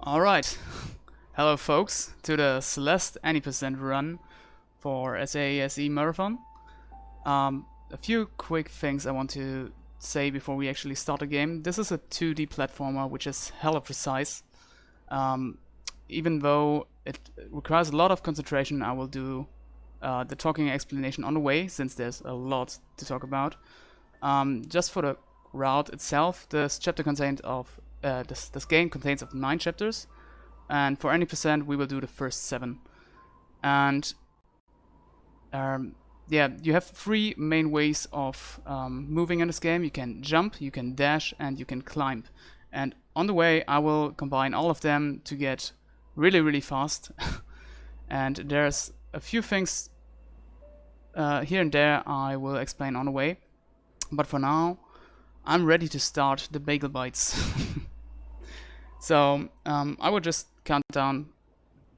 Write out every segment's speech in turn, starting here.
Alright, hello folks to the Celeste 90% run for SASE Marathon. A few quick things I want to say before we actually start the game. This is a 2D platformer which is hella precise. Even though it requires a lot of concentration, I will do the talking explanation on the way, since there's a lot to talk about. Just for the route itself, this chapter contains of this game contains of 9 chapters, and for any percent we will do the first 7. And yeah, you have 3 main ways of moving in this game. You can jump, you can dash, and you can climb. And on the way I will combine all of them to get really fast. And there's a few things here and there I will explain on the way. But for now, I'm ready to start the bagel bites. So I will just count down,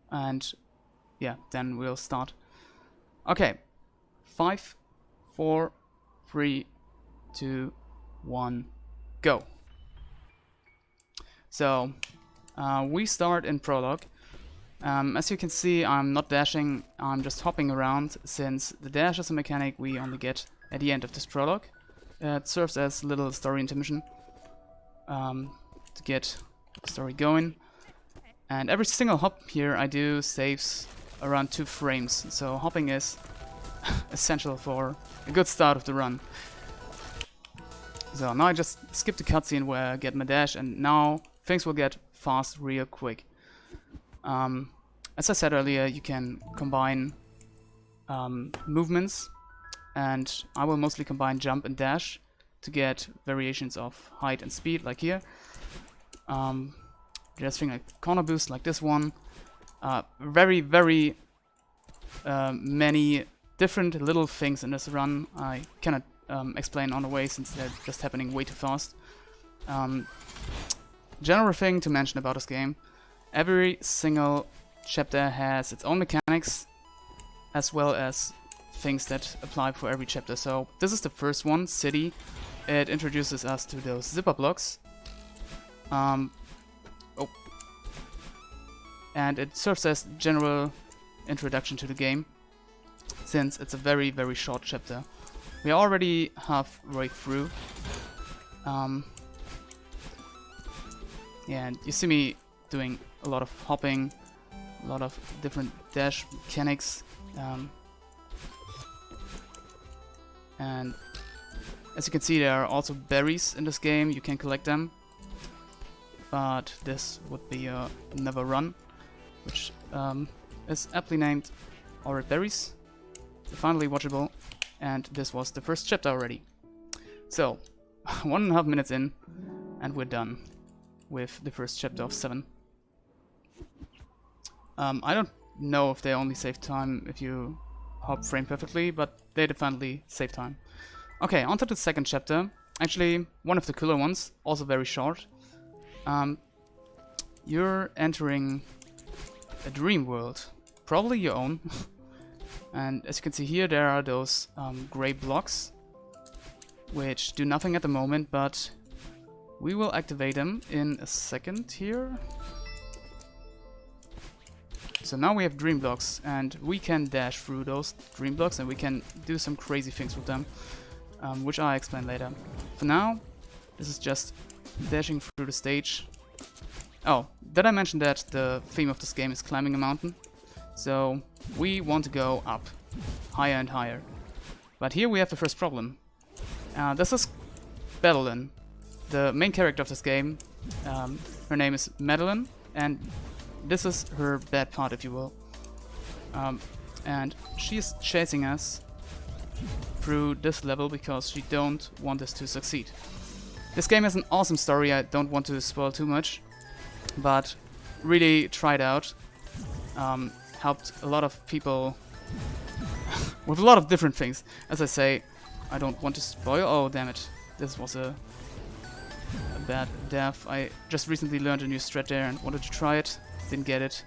and yeah, then we'll start. Okay, 5, 4, 3, 2, 1, go. So we start in prologue. As you can see, I'm not dashing, I'm just hopping around, since the dash is a mechanic we only get at the end of this prologue. It serves as a little story intermission to get the story going. And every single hop here I do saves around 2 frames, so hopping is essential for a good start of the run. So now I just skip the cutscene where I get my dash, and now things will get fast real quick. As I said earlier, you can combine movements, and I will mostly combine jump and dash to get variations of height and speed, like here. There's things like corner boost, like this one. Very many different little things in this run I cannot explain on the way, since they're just happening way too fast. General thing to mention about this game: every single chapter has its own mechanics, as well as things that apply for every chapter. So this is the first one, City. It introduces us to those zipper blocks. And it serves as general introduction to the game, since it's a very short chapter. We are already halfway through. Yeah, and you see me doing a lot of hopping, a lot of different dash mechanics. And as you can see, there are also berries in this game. You can collect them, but this would be another run, which is aptly named Alright Berries. They're finally watchable, and this was the first chapter already. So 1.5 minutes in, and we're done with the first chapter of 7. I don't know if they only save time if you hop frame perfectly, but they definitely save time. Okay, on to the second chapter. Actually, one of the cooler ones, also very short. You're entering a dream world, probably your own. And as you can see here, there are those gray blocks, which do nothing at the moment, but we will activate them in a second here. So now we have dream blocks, and we can dash through those dream blocks, and we can do some crazy things with them, which I'll explain later. For now, this is just dashing through the stage. Oh, did I mention that the theme of this game is climbing a mountain? So we want to go up, higher and higher. But here we have the first problem. This is Madeline, the main character of this game. Her name is Madeline, and this is her bad part, if you will. And she's chasing us through this level because she don't want us to succeed. This game has an awesome story. I don't want to spoil too much, but really tried out. Helped a lot of people with a lot of different things. As I say, I don't want to spoil. Oh, damn it. This was a bad death. I just recently learned a new strat there and wanted to try it. Didn't get it.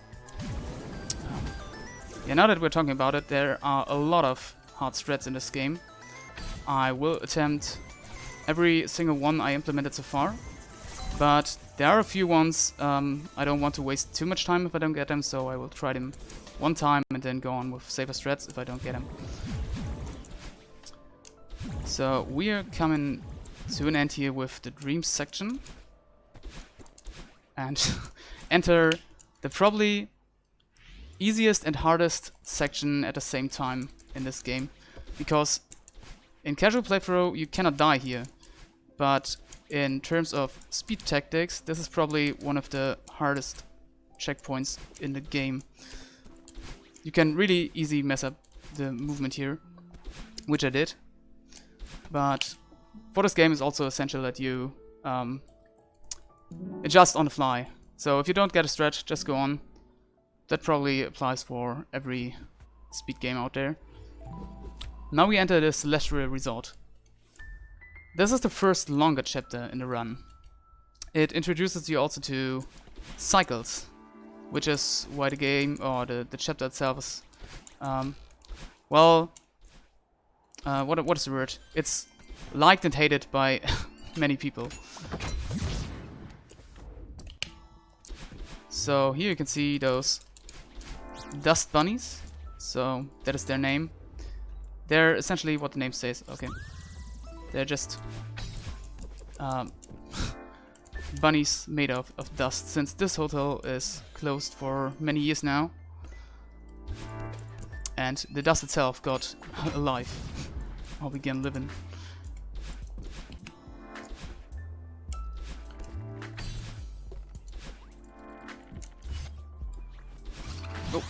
Yeah, now that we're talking about it, there are a lot of hard strats in this game. I will attempt every single one I implemented so far, but There are a few ones I don't want to waste too much time if I don't get them, so I will try them one time and then go on with safer strats if I don't get them. So we are coming to an end here with the dreams section. And enter the probably easiest and hardest section at the same time in this game. Because in casual playthrough you cannot die here. But in terms of speed tactics, this is probably one of the hardest checkpoints in the game. You can really easily mess up the movement here, which I did. But for this game it's also essential that you adjust on the fly. So if you don't get a stretch, just go on. That probably applies for every speed game out there. Now we enter the Celestial Resort. This is the first longer chapter in the run. It introduces you also to cycles, which is why the game, or the chapter itself is, what is the word? It's liked and hated by many people. So here you can see those dust bunnies. So that is their name. They're essentially what the name says. Okay. They're just bunnies made of dust, since this hotel is closed for many years now. And the dust itself got alive. Or began living. Oh.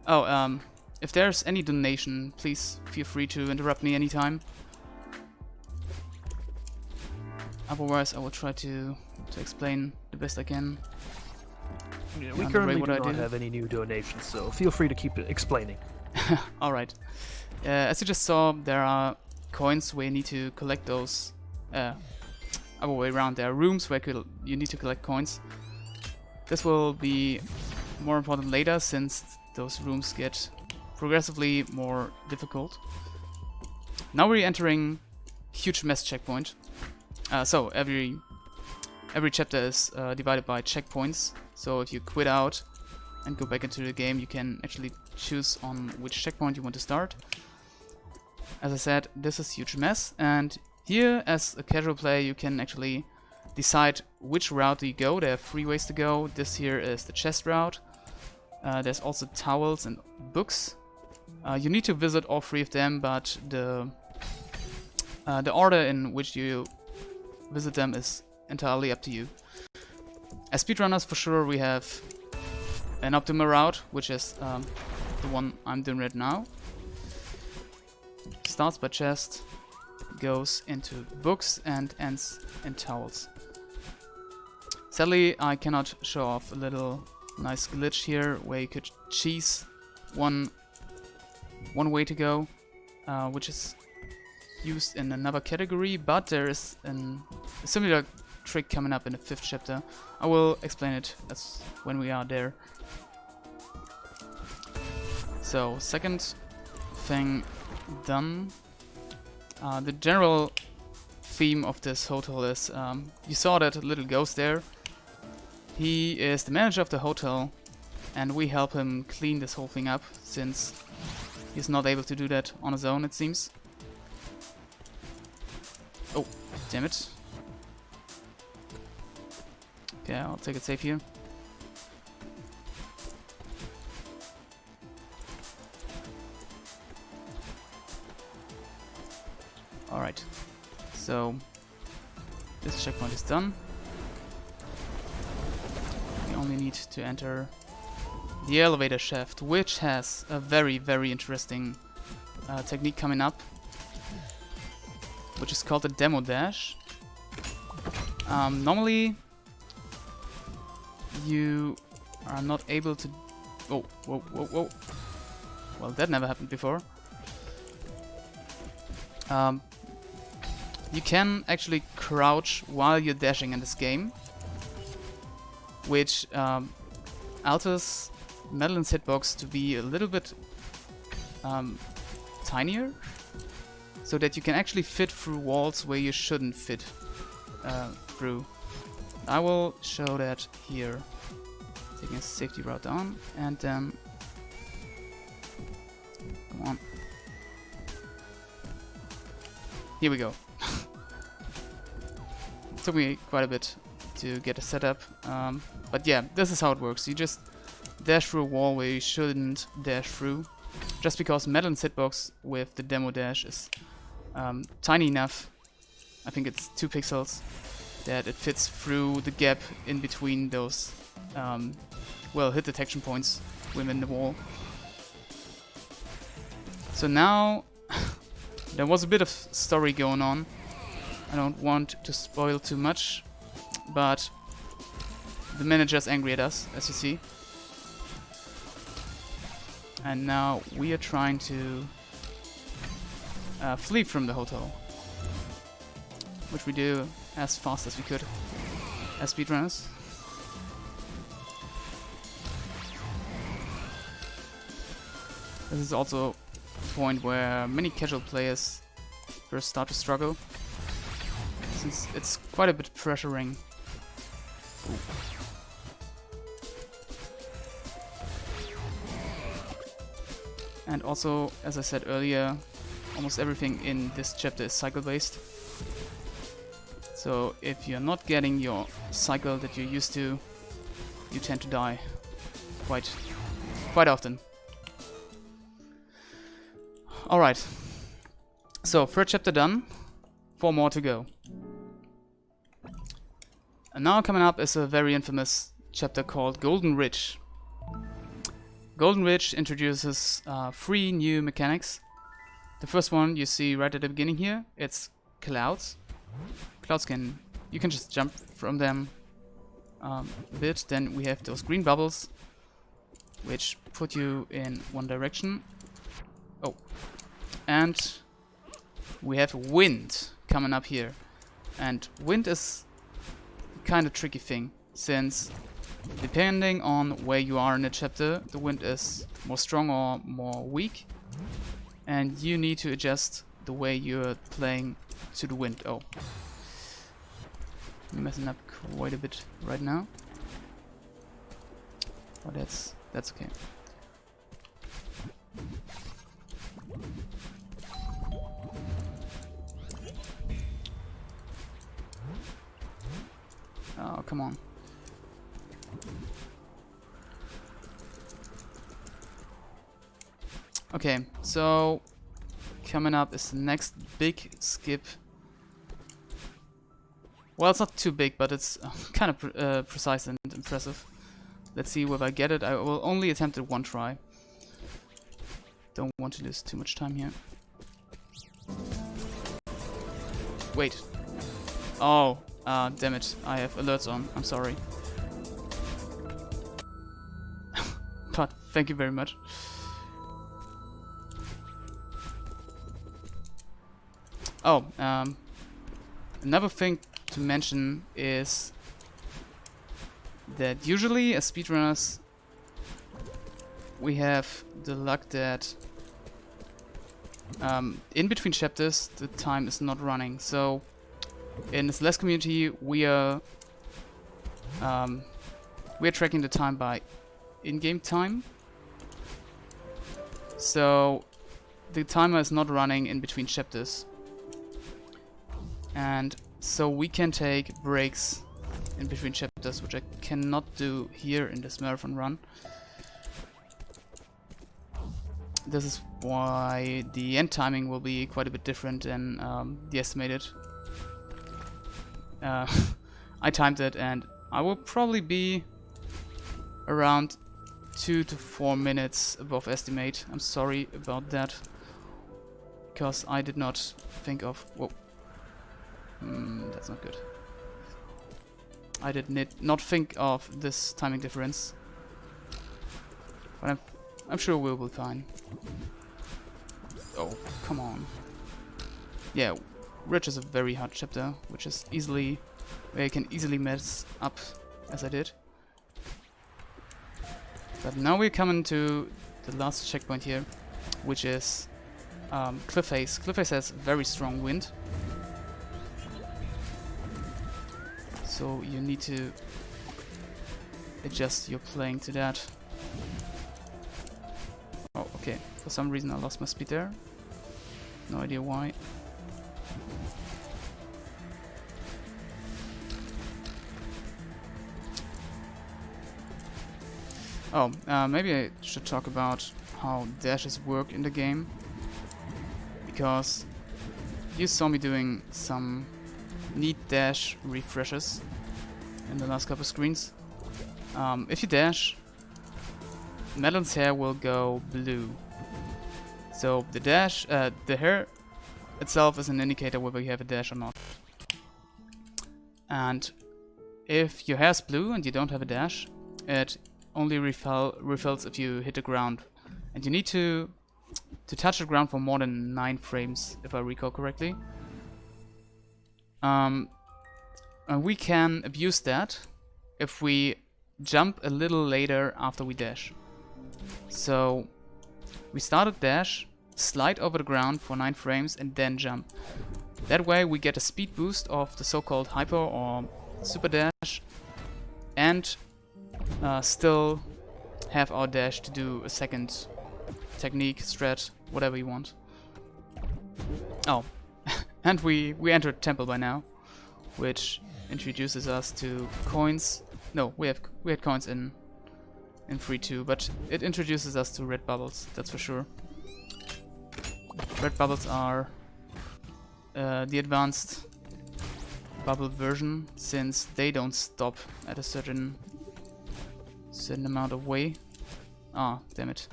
Oh, if there's any donation, please feel free to interrupt me anytime. Otherwise, I will try to explain the best I can. Yeah, we currently do not have any new donations, so feel free to keep explaining. Alright. As you just saw, there are coins where you need to collect those. Other way around, there are rooms where you need to collect coins. This will be more important later, since those rooms get progressively more difficult. Now we're entering huge mess checkpoint. So every chapter is divided by checkpoints. So if you quit out and go back into the game, you can actually choose on which checkpoint you want to start. As I said, this is huge mess, and here as a casual player you can actually decide which route you go. There are 3 ways to go. This here is the chest route. There's also towels and books. You need to visit all 3 of them, but the order in which you visit them is entirely up to you. As speedrunners, for sure, we have an optimal route, which is the one I'm doing right now. Starts by chest, goes into books, and ends in towels. Sadly, I cannot show off a little nice glitch here where you could choose one way to go, which is used in another category, but there is a similar trick coming up in the 5th chapter. I will explain it when we are there. So, second thing done. The general theme of this hotel is, you saw that little ghost there. He is the manager of the hotel, and we help him clean this whole thing up, since he's not able to do that on his own, it seems. Oh, damn it. Okay, I'll take it safe here. Alright, so this checkpoint is done. We only need to enter the elevator shaft, which has a very, very interesting technique coming up, which is called the demo dash. Normally you are not able to... Oh, whoa, whoa, whoa. Well, that never happened before. You can actually crouch while you're dashing in this game, which alters Madeline's hitbox to be a little bit tinier. so that you can actually fit through walls where you shouldn't fit through. I will show that here. Taking a safety route down, and then come on. Here we go. Took me quite a bit to get a setup, but yeah, this is how it works. You just dash through a wall where you shouldn't dash through, just because Madeline's hitbox with the demo dash is tiny enough. I think it's 2 pixels that it fits through the gap in between those well, hit detection points within the wall. So now there was a bit of story going on. I don't want to spoil too much, but the manager's angry at us, as you see. And now we are trying to flee from the hotel, which we do as fast as we could as speedrunners. This is also a point where many casual players first start to struggle, since it's quite a bit pressuring. Ooh. And also, as I said earlier, almost everything in this chapter is cycle based. So if you're not getting your cycle that you're used to, you tend to die quite often. Alright, so 3rd chapter done, 4 more to go. And now coming up is a very infamous chapter called Golden Ridge. Golden Ridge introduces 3 new mechanics. The first one you see right at the beginning here, it's clouds. Clouds you can just jump from them a bit. Then we have those green bubbles, which put you in one direction. Oh. And we have wind coming up here. And wind is kind of tricky thing, since depending on where you are in the chapter, the wind is more strong or more weak. And you need to adjust the way you're playing to the wind. Oh. I'm messing up quite a bit right now. But that's okay. Oh, come on. Okay, so coming up is the next big skip. Well, it's not too big, but it's kind of precise and impressive. Let's see whether I get it. I will only attempt it 1 try. Don't want to lose too much time here. Wait. Oh, damn it. I have alerts on. I'm sorry. But thank you very much. Oh, another thing to mention is that usually as speedrunners we have the luck that in between chapters the time is not running. So in the Celeste community we're tracking the time by in-game time. So the timer is not running in between chapters. And so we can take breaks in between chapters, which I cannot do here in this marathon run. This is why the end timing will be quite a bit different than the estimated. I timed it and I will probably be around 2 to 4 minutes above estimate. I'm sorry about that, because I did not think of... Whoa. That's not good. I did not think of this timing difference, but I'm sure we'll be fine. Oh, come on. Yeah, Ridge is a very hard chapter, which is where you can easily mess up, as I did. But now we're coming to the last checkpoint here, which is Cliff Face. Cliff Face has very strong wind. So you need to adjust your playing to that. Oh, okay. For some reason I lost my speed there. No idea why. Oh, maybe I should talk about how dashes work in the game. Because you saw me doing some neat dash refreshes in the last couple screens. If you dash, Madeline's hair will go blue. So the dash, the hair itself is an indicator whether you have a dash or not. And if your hair's blue and you don't have a dash, it only refills if you hit the ground. And you need to touch the ground for more than 9 frames, if I recall correctly. And we can abuse that if we jump a little later after we dash. So we start a dash, slide over the ground for 9 frames and then jump. That way we get a speed boost of the so-called hyper or super dash and still have our dash to do a second technique, strat, whatever you want. Oh, and we entered Temple by now, which introduces us to coins. No, we had coins in 3.2, but it introduces us to red bubbles, that's for sure. Red bubbles are the advanced bubble version, since they don't stop at a certain amount of way. Ah, damn it.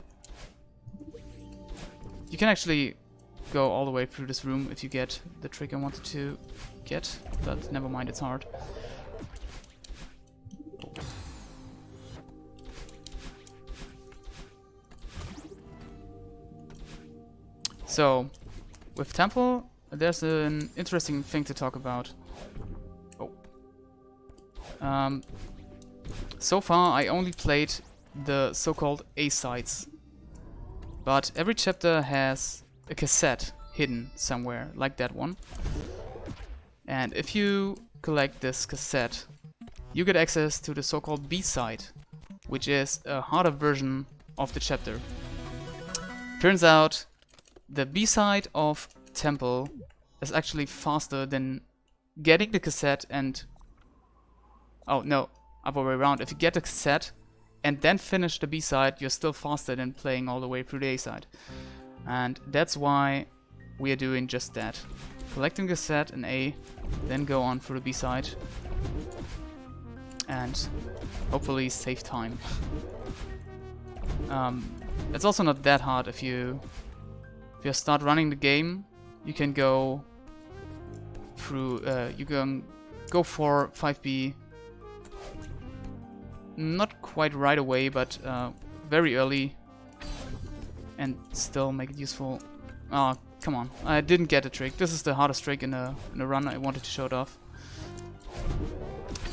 You can actually go all the way through this room if you get the trick I wanted to get, but never mind, it's hard. So, with Temple, there's an interesting thing to talk about. Oh. So far, I only played the so-called A-sides. But every chapter has a cassette hidden somewhere, like that one. And if you collect this cassette, you get access to the so-called B-side, which is a harder version of the chapter. Turns out, the B-side of Temple is actually faster than getting the cassette and... Oh, no, other way around. If you get the cassette and then finish the B-side, you're still faster than playing all the way through the A-side. And that's why we are doing just that. Collecting the cassette in A, then go on through the B-side. And hopefully save time. It's also not that hard. If you start running the game, you can go through, you can go for 5B. Not quite right away, but very early, and still make it useful. Oh, come on! I didn't get the trick. This is the hardest trick in a run. I wanted to show it off.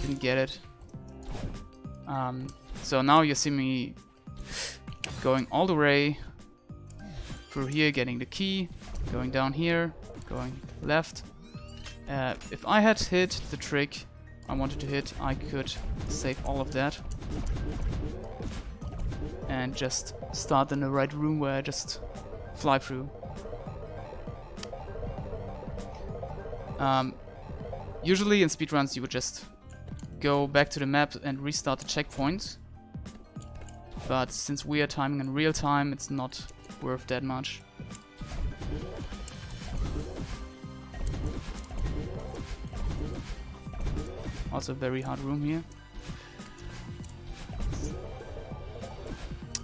Didn't get it. So now you see me going all the way through here, getting the key, going down here, going left. If I had hit the trick I wanted to hit, I could save all of that and just start in the right room where I just fly through. Usually in speedruns you would just go back to the map and restart the checkpoint, but since we are timing in real time, it's not worth that much. Also a very hard room here.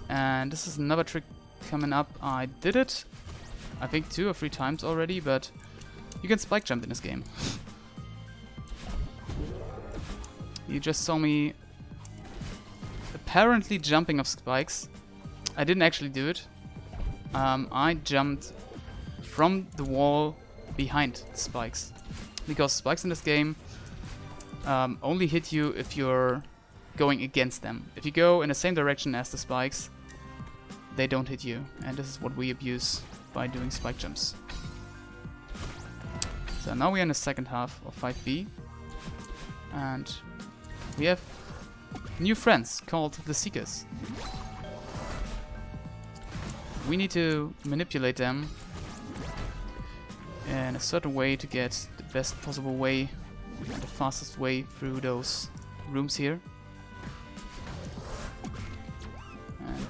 And this is another trick coming up. I did it, I think 2 or 3 times already, but you can spike jump in this game. You just saw me apparently jumping off spikes. I didn't actually do it. I jumped from the wall behind the spikes. Because spikes in this game only hit you if you're going against them. If you go in the same direction as the spikes, they don't hit you. And this is what we abuse by doing spike jumps. So now we are in the second half of 5B, and we have new friends called the Seekers. We need to manipulate them in a certain way to get the best possible way and the fastest way through those rooms here. And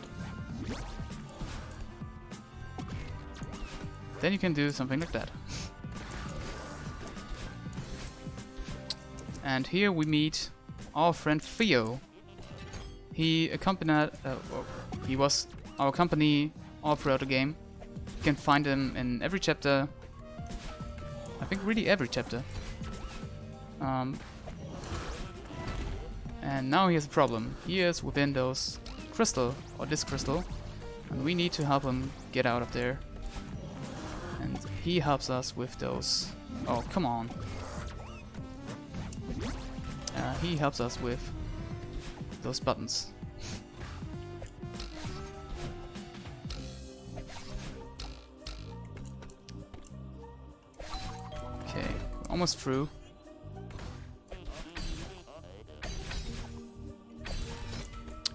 then you can do something like that. And here we meet our friend Theo. He accompanied, he was our company all throughout the game. You can find him in every chapter. I think really every chapter. And now he has a problem. He is within those crystal, or this crystal, and we need to help him get out of there. And he helps us with those. Oh, come on. He helps us with those buttons. Okay, almost through.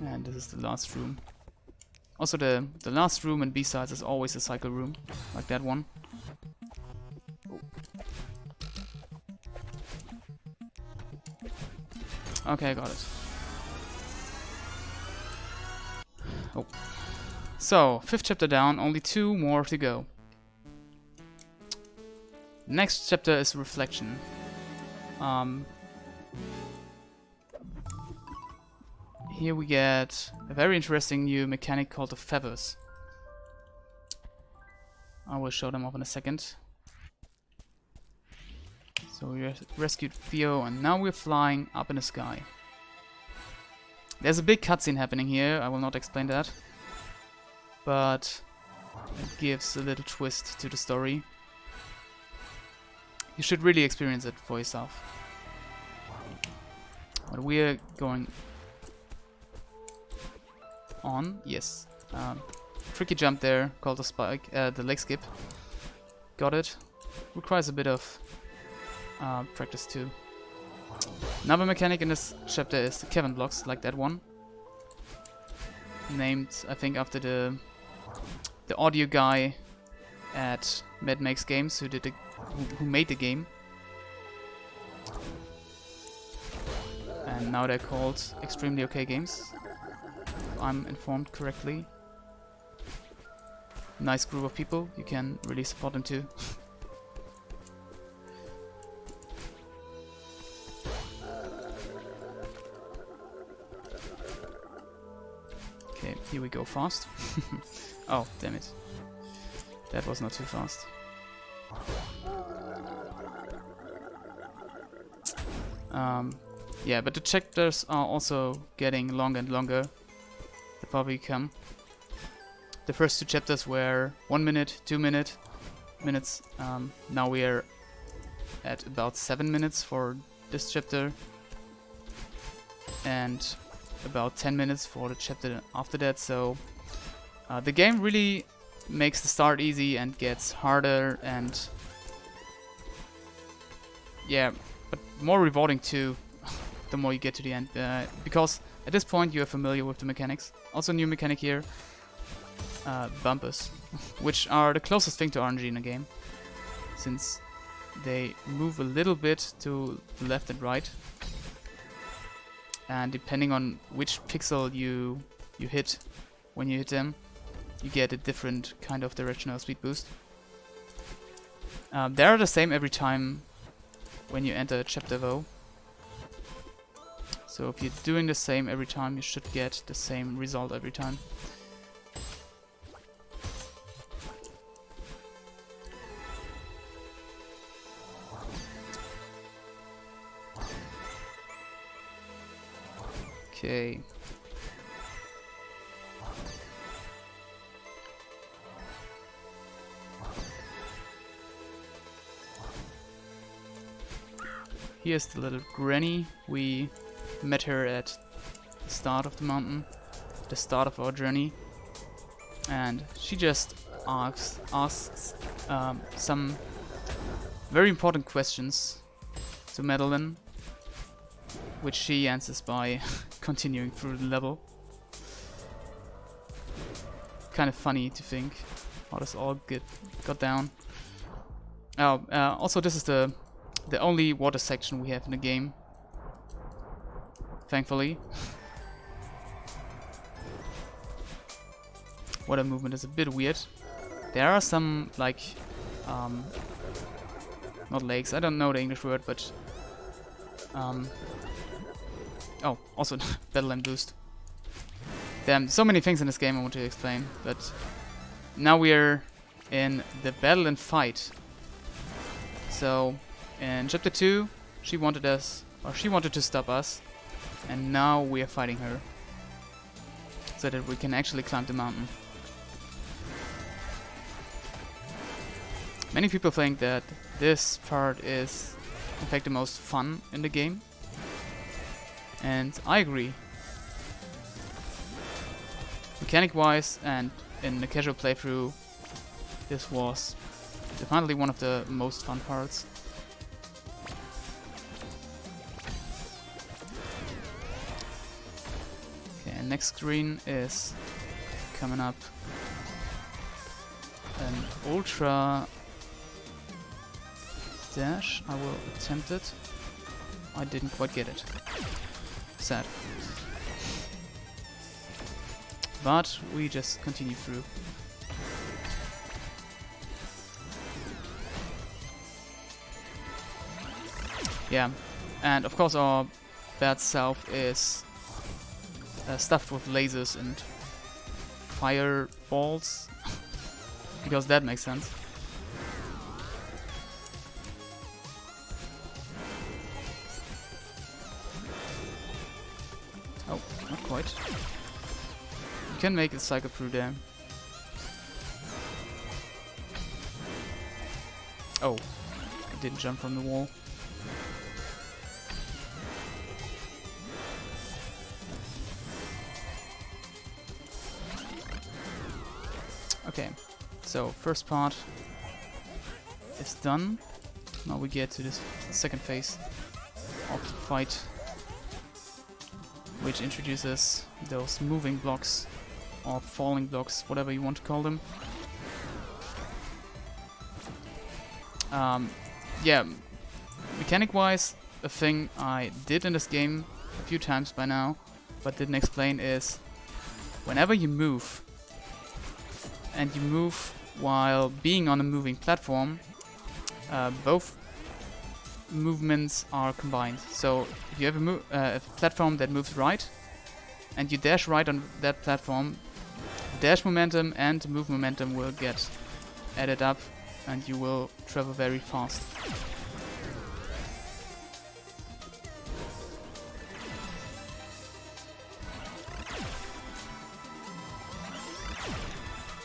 And this is the last room. Also the last room in B-sides is always a cycle room, like that one. Okay, I got it. Oh. So, 5th chapter down, only 2 more to go. Next chapter is Reflection. Here we get a very interesting new mechanic called the feathers. I will show them off in a second. So we rescued Theo, and now we're flying up in the sky. There's a big cutscene happening here, I will not explain that. But it gives a little twist to the story. You should really experience it for yourself. But we're going on, yes. Tricky jump there, called the spike, the leg skip. Got it. Requires a bit of practice too. Another mechanic in this chapter is the Kevin blocks, like that one. Named, I think, after the audio guy at Mad Makes Games who made the game. And now they're called Extremely OK Games, if I'm informed correctly. Nice group of people, you can really support them too. Okay, here we go fast. Oh, damn it. That was not too fast. Yeah, but the chapters are also getting longer and longer the farther we come. The first 2 chapters were 1 minute, 2 minutes. Now we are at about 7 minutes for this chapter. And about 10 minutes for the chapter after that, so the game really makes the start easy and gets harder, and yeah, but more rewarding too the more you get to the end, because at this point you are familiar with the mechanics. Also new mechanic here, bumpers, which are the closest thing to RNG in the game, since they move a little bit to the left and right. And depending on which pixel you hit when you hit them, you get a different kind of directional speed boost. They are the same every time when you enter a chapter though. So if you're doing the same every time, you should get the same result every time. Okay. Here's the little granny. We met her at the start of the mountain, the start of our journey, and she just asks some very important questions to Madeline, which she answers by continuing through the level. Kind of funny to think how this all got down. Oh, also this is the only water section we have in the game, thankfully. Water movement is a bit weird. There are some, like, not lakes, I don't know the English word, but oh, also Battleline boost. Damn, so many things in this game I want to explain, but now we're in the Battleline fight. So in chapter 2 she wanted to stop us, and now we are fighting her so that we can actually climb the mountain. Many people think that this part is in fact the most fun in the game, and I agree. Mechanic wise and in the casual playthrough, this was definitely one of the most fun parts. Okay, and next screen is coming up an ultra dash. I will attempt it. I didn't quite get it. Sad. But we just continue through. Yeah, and of course our bad self is stuffed with lasers and fireballs, because that makes sense. Oh, not quite. You can make it cycle through there. Oh, I didn't jump from the wall. Okay, so first part is done. Now we get to this second phase of the fight, which introduces those moving blocks or falling blocks, whatever you want to call them. Yeah, mechanic-wise, a thing I did in this game a few times by now, but didn't explain, is whenever you move, and you move while being on a moving platform, both movements are combined. So if you have a platform that moves right, and you dash right on that platform, dash momentum and move momentum will get added up, and you will travel very fast.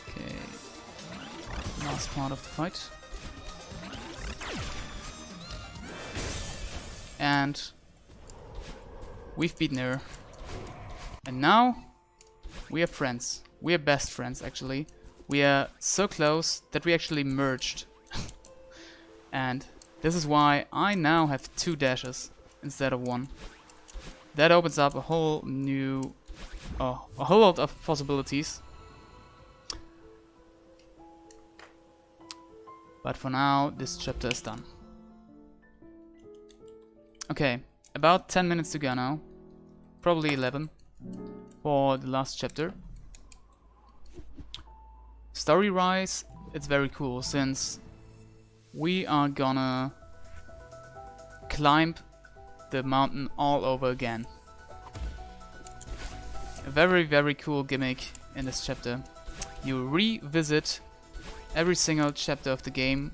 Okay, last part of the fight. And we've beaten her. And now we are friends. We are best friends, actually. We are so close that we actually merged. And this is why I now have 2 dashes instead of 1. That opens up a whole new, a whole lot of possibilities. But for now, this chapter is done. Okay, about 10 minutes to go now. Probably 11 for the last chapter. Story-wise, it's very cool, since we are gonna climb the mountain all over again. A very, very cool gimmick in this chapter. You revisit every single chapter of the game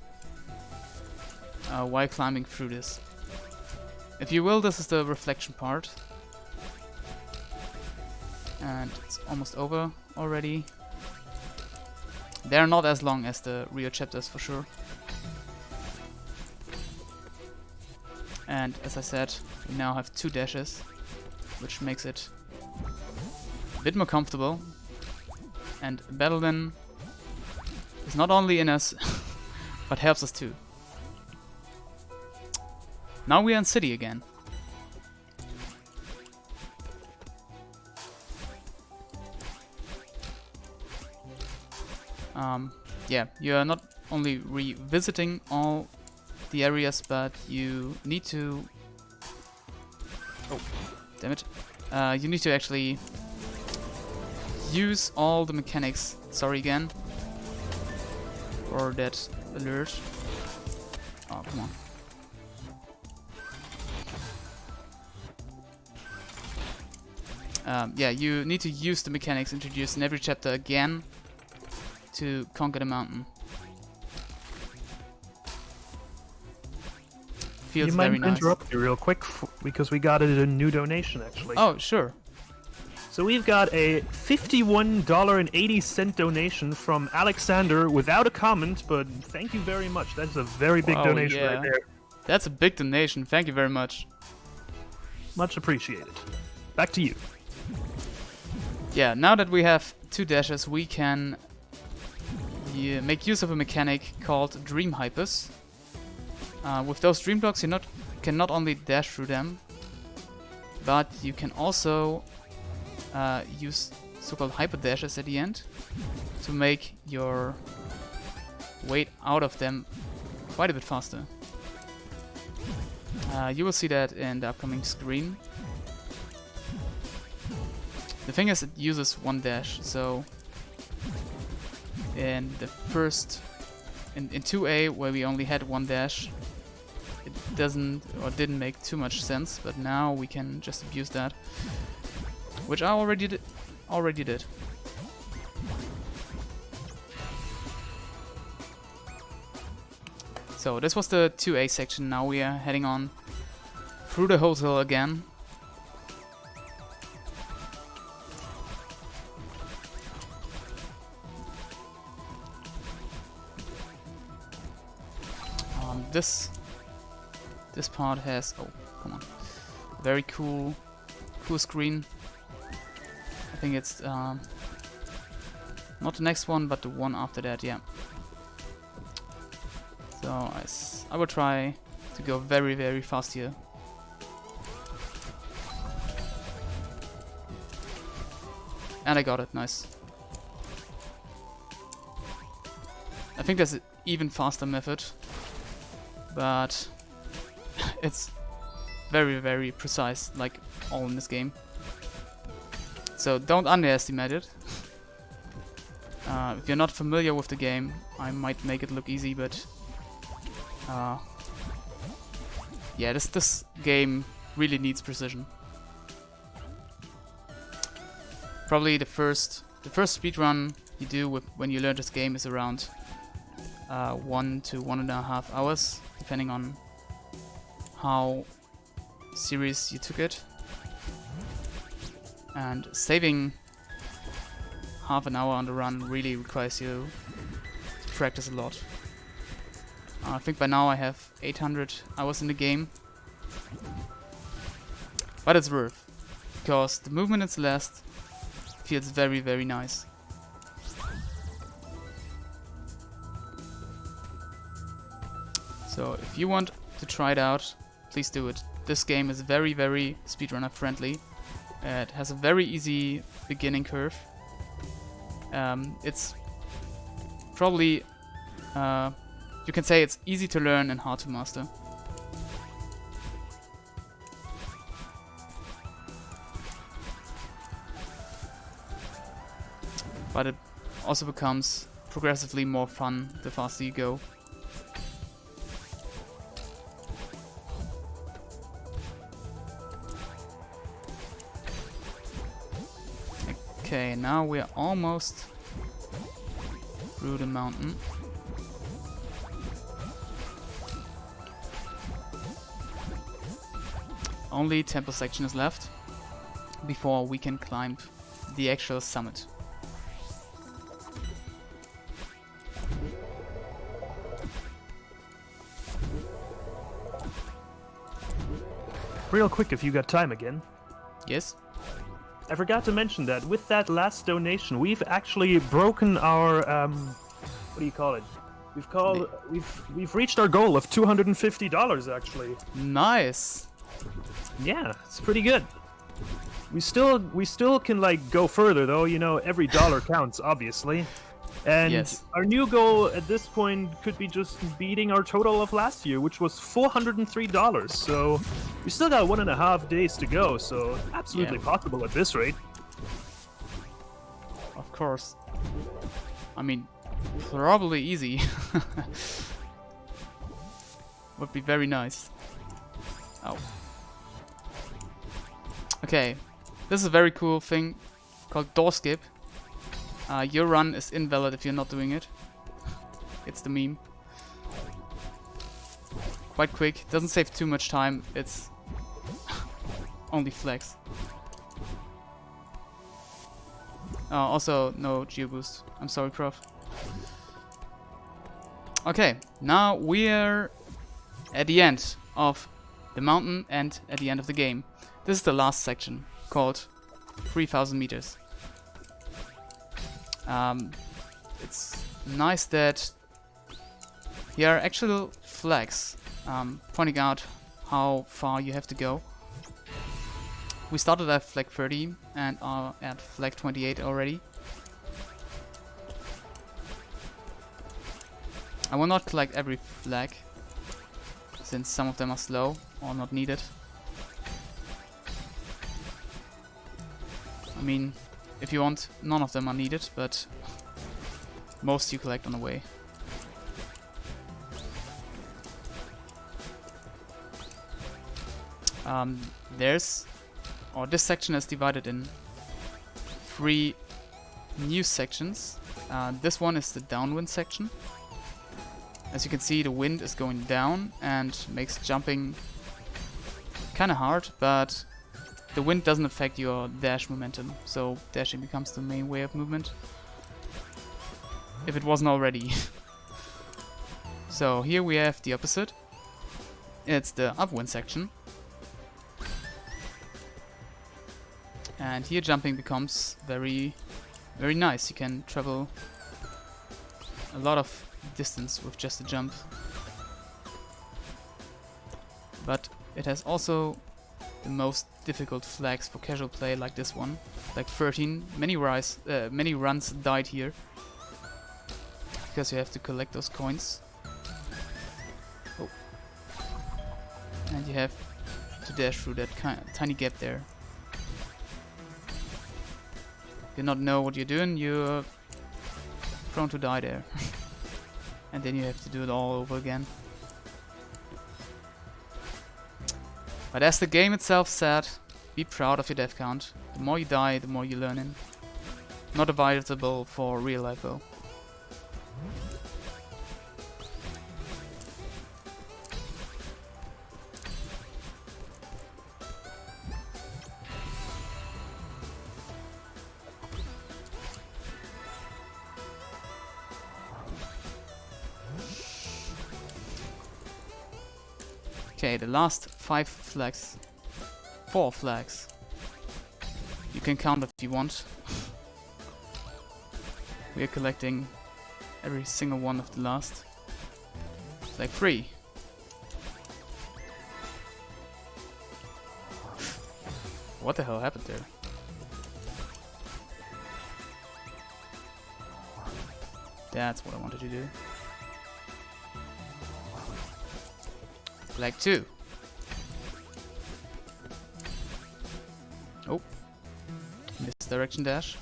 while climbing through this. If you will, this is the reflection part. And it's almost over already. They're not as long as the real chapters for sure. And as I said, we now have 2 dashes, which makes it a bit more comfortable. And Battleline is not only in us, but helps us too. Now we are in city again. Yeah, you are not only revisiting all the areas, but you need to... Oh, damn it. You need to actually use all the mechanics. Sorry again for that alert. Oh, come on. Yeah, you need to use the mechanics introduced in every chapter again to conquer the mountain. Feels you very might nice. interrupt me real quick because we got a new donation actually. Oh, sure. So we've got a $51.80 donation from Alexander without a comment, but thank you very much. That's a very big donation right there. That's a big donation. Thank you very much. Much appreciated. Back to you. Yeah, now that we have 2 dashes, we can make use of a mechanic called Dream Hypers. With those dream blocks, you can not only dash through them, but you can also use so-called hyper dashes at the end to make your way out of them quite a bit faster. You will see that in the upcoming screen. The thing is, it uses 1 dash, so in the first, in 2A, where we only had 1 dash, it didn't make too much sense, but now we can just abuse that, which I already did. So this was the 2A section. Now we are heading on through the hotel again. This part has, oh come on, very cool screen. I think it's not the next one, but the one after that. Yeah. So I will try to go very, very fast here. And I got it, nice. I think there's an even faster method, but it's very, very precise, like all in this game. So don't underestimate it. If you're not familiar with the game, I might make it look easy, but yeah, this game really needs precision. Probably the first speedrun you do when you learn this game is around 1 to 1.5 hours, depending on how serious you took it. And saving half an hour on the run really requires you to practice a lot. I think by now I have 800 hours in the game. But it's worth, because the movement in Celeste feels very, very nice. So if you want to try it out, please do it. This game is very, very speedrunner friendly. It has a very easy beginning curve. It's probably, you can say it's easy to learn and hard to master. But it also becomes progressively more fun the faster you go. Okay, now we're almost through the mountain. Only temple section is left before we can climb the actual summit. Real quick, if you got time again. Yes? I forgot to mention that with that last donation, we've actually broken our do you call it? We've reached our goal of $250 actually. Nice. Yeah, it's pretty good. We still can like go further though. You know, every dollar counts, obviously. And yes. Our new goal at this point could be just beating our total of last year, which was $403. So we still got 1.5 days to go. So absolutely possible at this rate. Of course. I mean, probably easy. Would be very nice. Oh. Okay. This is a very cool thing called door skip. Your run is invalid if you're not doing it. It's the meme. Quite quick. Doesn't save too much time. It's only flex. Also, no geo boost. I'm sorry, Prof. Okay, now we're at the end of the mountain and at the end of the game. This is the last section called 3000 meters. It's nice that here are actual flags pointing out how far you have to go. We started at flag 30 and are at flag 28 already. I will not collect every flag, since some of them are slow or not needed. I mean, if you want, none of them are needed, but most you collect on the way. This section is divided in 3 new sections. This one is the downwind section. As you can see, the wind is going down and makes jumping kinda hard, but the wind doesn't affect your dash momentum, so dashing becomes the main way of movement. If it wasn't already. So here we have the opposite. It's the upwind section. And here jumping becomes very, very nice. You can travel a lot of distance with just a jump. But it has also the most difficult flags for casual play, like this one. Like 13. Many runs died here. Because you have to collect those coins. Oh. And you have to dash through that tiny gap there. If you not know what you're doing, you're prone to die there. And then you have to do it all over again. But as the game itself said, be proud of your death count. The more you die, the more you learn in. Not advisable for real life though. Okay, the last 5 flags. 4 flags. You can count if you want. We are collecting every single one of the last. Flag 3. What the hell happened there? That's what I wanted to do. Flag 2. Oh. Misdirection dash.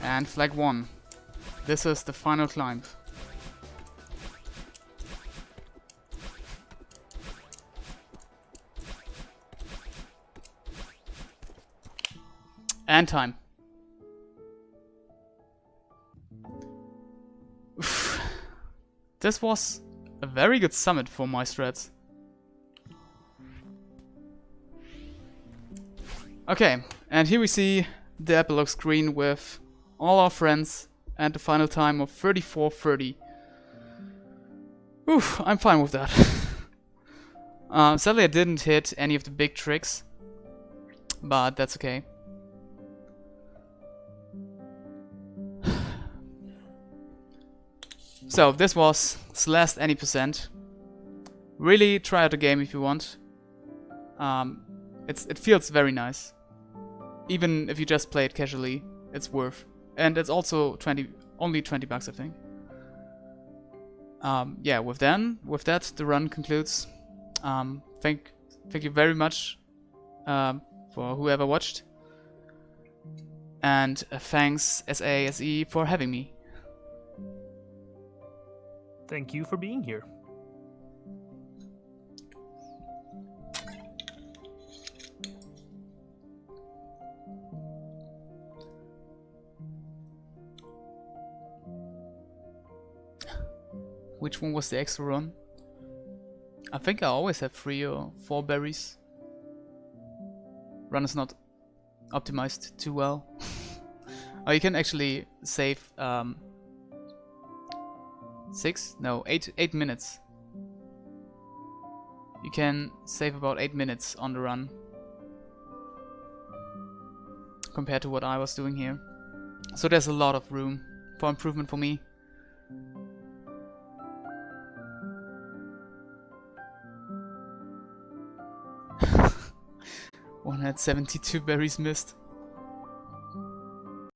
And flag 1. This is the final climb. And time. This was a very good summit for my strats. Okay, and here we see the epilogue screen with all our friends and the final time of 34:30. Oof, I'm fine with that. Sadly I didn't hit any of the big tricks, but that's okay. So this was Celeste any percent. Really try out the game if you want. It feels very nice. Even if you just play it casually, it's worth. And it's also only 20 bucks, I think. Yeah, with that, the run concludes. Thank you very much for whoever watched. And thanks SASE for having me. Thank you for being here. Which one was the extra run? I think I always have 3 or 4 berries. Run is not optimized too well. Oh, you can actually save 8 minutes. You can save about 8 minutes on the run compared to what I was doing here. So there's a lot of room for improvement for me. 172 berries missed.